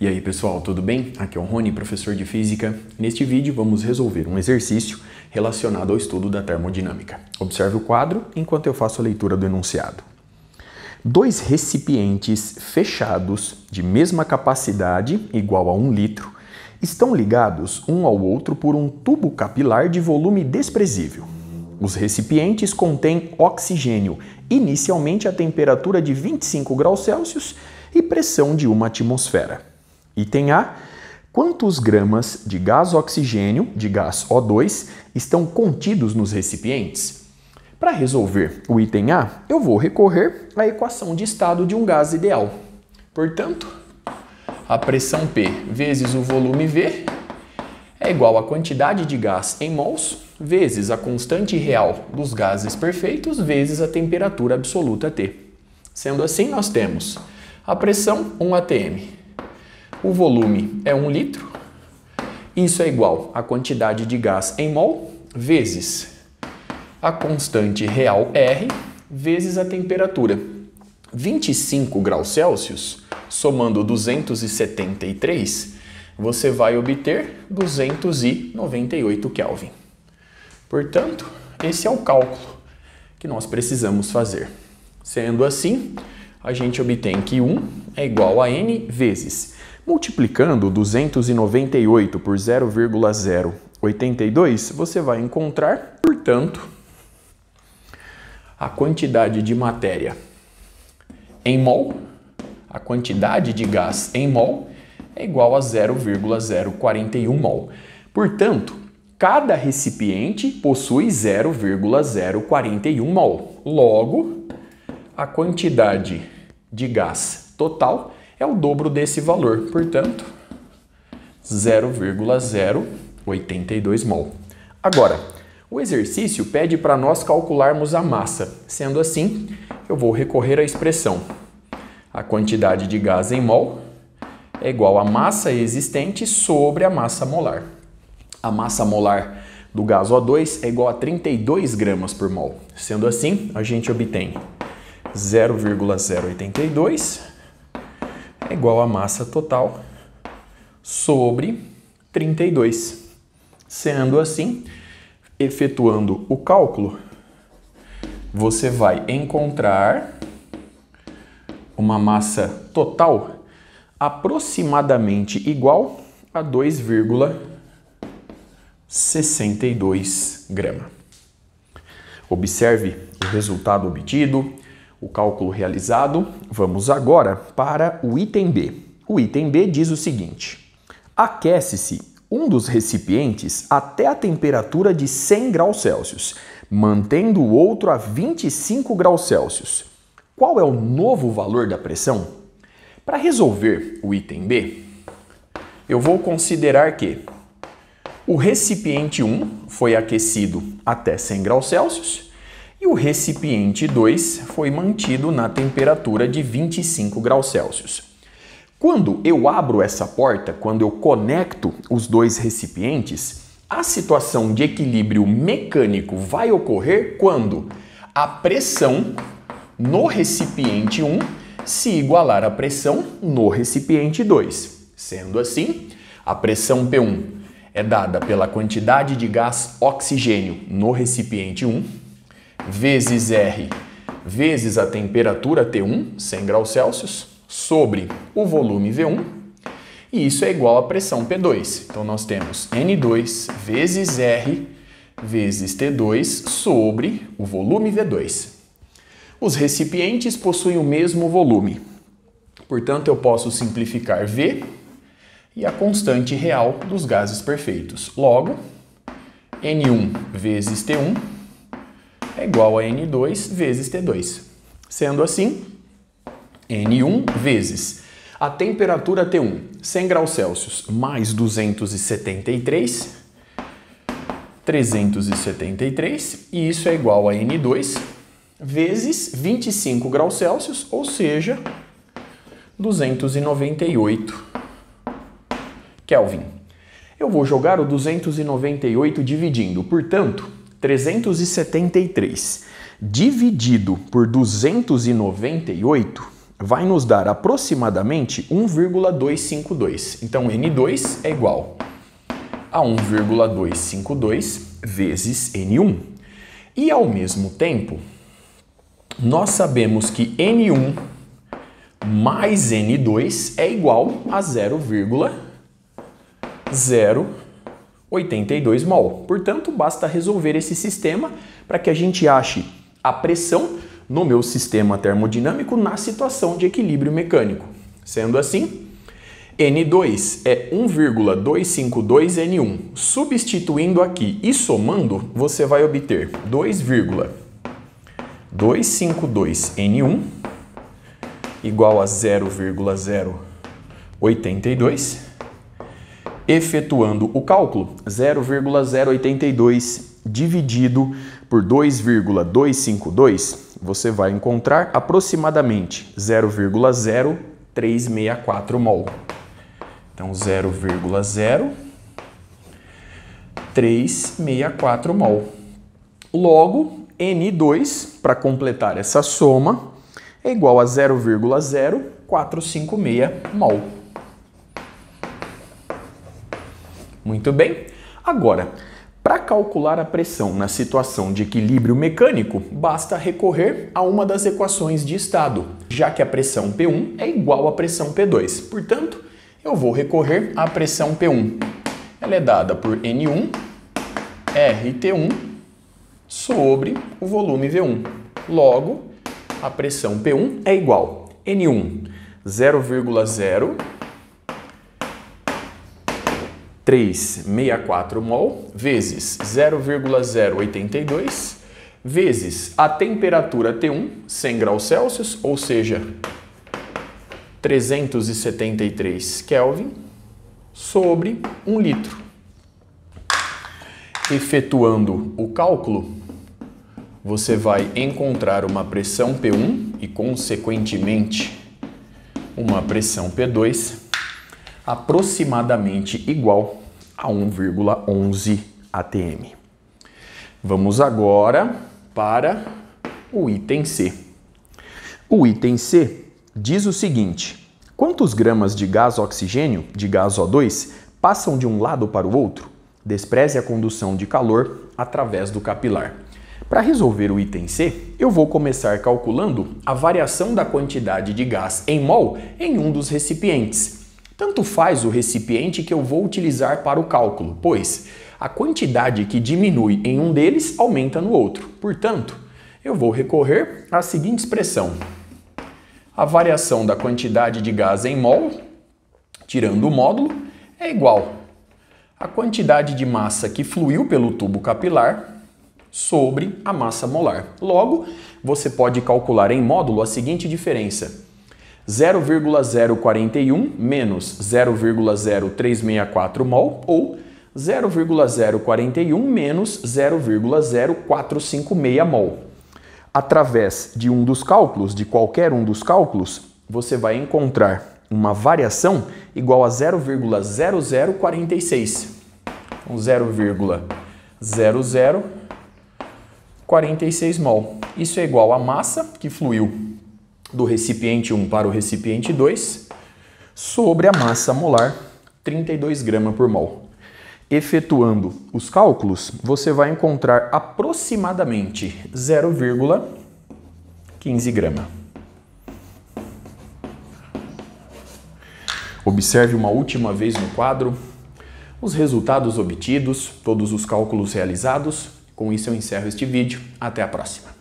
E aí pessoal, tudo bem? Aqui é o Rony, professor de Física. Neste vídeo vamos resolver um exercício relacionado ao estudo da termodinâmica. Observe o quadro enquanto eu faço a leitura do enunciado. Dois recipientes fechados de mesma capacidade, igual a 1 litro, estão ligados um ao outro por um tubo capilar de volume desprezível. Os recipientes contêm oxigênio, inicialmente a temperatura de 25 graus Celsius e pressão de 1 atmosfera. Item A. Quantos gramas de gás oxigênio, de gás O2, estão contidos nos recipientes? Para resolver o item A, eu vou recorrer à equação de estado de um gás ideal. Portanto, a pressão P vezes o volume V é igual à quantidade de gás em mols vezes a constante real dos gases perfeitos vezes a temperatura absoluta T. Sendo assim, nós temos a pressão 1 atm. O volume é 1 litro. Isso é igual à quantidade de gás em mol vezes a constante real R vezes a temperatura. 25 graus Celsius, somando 273, você vai obter 298 Kelvin. Portanto, esse é o cálculo que nós precisamos fazer. Sendo assim, a gente obtém que 1 é igual a N vezes. Multiplicando 298 por 0,082, você vai encontrar, portanto, a quantidade de matéria em mol, a quantidade de gás em mol, é igual a 0,041 mol. Portanto, cada recipiente possui 0,041 mol. Logo, a quantidade de gás total é o dobro desse valor, portanto, 0,082 mol. Agora, o exercício pede para nós calcularmos a massa. Sendo assim, eu vou recorrer à expressão. A quantidade de gás em mol é igual à massa existente sobre a massa molar. A massa molar do gás O2 é igual a 32 gramas por mol. Sendo assim, a gente obtém 0,082 é igual à massa total sobre 32. Sendo assim, efetuando o cálculo, você vai encontrar uma massa total aproximadamente igual a 2,62 gramas. Observe o resultado obtido, o cálculo realizado. Vamos agora para o item B. O item B diz o seguinte: aquece-se um dos recipientes até a temperatura de 100 graus Celsius, mantendo o outro a 25 graus Celsius. Qual é o novo valor da pressão? Para resolver o item B, eu vou considerar que o recipiente 1 foi aquecido até 100 graus Celsius e o recipiente 2 foi mantido na temperatura de 25 graus Celsius. Quando eu abro essa porta, quando eu conecto os dois recipientes, a situação de equilíbrio mecânico vai ocorrer quando a pressão no recipiente 1 se igualar à pressão no recipiente 2. Sendo assim, a pressão P1 é dada pela quantidade de gás oxigênio no recipiente 1, vezes R, vezes a temperatura T1, 100 graus Celsius, sobre o volume V1, e isso é igual à pressão P2. Então, nós temos N2 vezes R vezes T2 sobre o volume V2. Os recipientes possuem o mesmo volume, portanto, eu posso simplificar V e a constante real dos gases perfeitos. Logo, N1 vezes T1 é igual a N2 vezes T2. Sendo assim, N1 vezes a temperatura T1, 100 graus Celsius, mais 273, 373, e isso é igual a N2 vezes 25 graus Celsius, ou seja, 298 Kelvin. Eu vou jogar o 298 dividindo, portanto, 373 dividido por 298 vai nos dar aproximadamente 1,252. Então, N2 é igual a 1,252 vezes N1. E, ao mesmo tempo, nós sabemos que N1 mais N2 é igual a 0,082 mol. Portanto, basta resolver esse sistema para que a gente ache a pressão no meu sistema termodinâmico na situação de equilíbrio mecânico. Sendo assim, N2 é 1,252 N1. Substituindo aqui e somando, você vai obter 2,252 N1 igual a 0,082. Efetuando o cálculo, 0,082 dividido por 2,252, você vai encontrar aproximadamente 0,0364 mol. Então, 0,0364 mol. Logo, N2, para completar essa soma, é igual a 0,0456 mol. Muito bem. Agora, para calcular a pressão na situação de equilíbrio mecânico, basta recorrer a uma das equações de estado, já que a pressão P1 é igual à pressão P2. Portanto, eu vou recorrer à pressão P1. Ela é dada por N1 RT1 sobre o volume V1. Logo, a pressão P1 é igual a N1 0,0364 mol vezes 0,082 vezes a temperatura T1, 100 graus Celsius, ou seja, 373 Kelvin, sobre 1 litro. Efetuando o cálculo, você vai encontrar uma pressão P1 e, consequentemente, uma pressão P2 aproximadamente igual a 1,11 atm. Vamos agora para o item C. O item C diz o seguinte: quantos gramas de gás oxigênio, de gás O2, passam de um lado para o outro? Despreze a condução de calor através do capilar. Para resolver o item C, eu vou começar calculando a variação da quantidade de gás em mol em um dos recipientes. Tanto faz o recipiente que eu vou utilizar para o cálculo, pois a quantidade que diminui em um deles aumenta no outro. Portanto, eu vou recorrer à seguinte expressão: a variação da quantidade de gás em mol, tirando o módulo, é igual à quantidade de massa que fluiu pelo tubo capilar sobre a massa molar. Logo, você pode calcular em módulo a seguinte diferença: 0,041 menos 0,0364 mol ou 0,041 menos 0,0456 mol. Através de um dos cálculos, de qualquer um dos cálculos, você vai encontrar uma variação igual a 0,0046. Então, 0,0046 mol. Isso é igual à massa que fluiu do recipiente 1 para o recipiente 2 sobre a massa molar, 32 gramas por mol. Efetuando os cálculos, você vai encontrar aproximadamente 0,15 gramas. Observe uma última vez no quadro os resultados obtidos, todos os cálculos realizados. Com isso eu encerro este vídeo. Até a próxima.